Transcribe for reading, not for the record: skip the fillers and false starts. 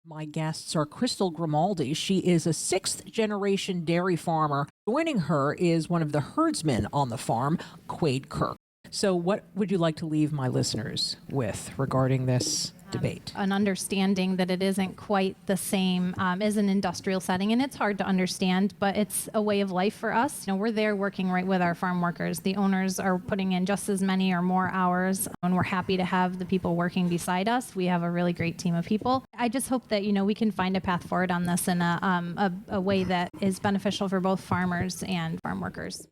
My guests are Crystal Grimaldi. She is a sixth-generation dairy farmer. Joining her is one of the herdsmen on the farm, Quade Kirk. So what would you like to leave my listeners with regarding this debate? An understanding that it isn't quite the same as an industrial setting, and it's hard to understand, but it's a way of life for us. We're there working right with our farm workers. The owners are putting in just as many or more hours, and we're happy to have the people working beside us. We have a really great team of people. I just hope that, we can find a path forward on this in a way that is beneficial for both farmers and farm workers.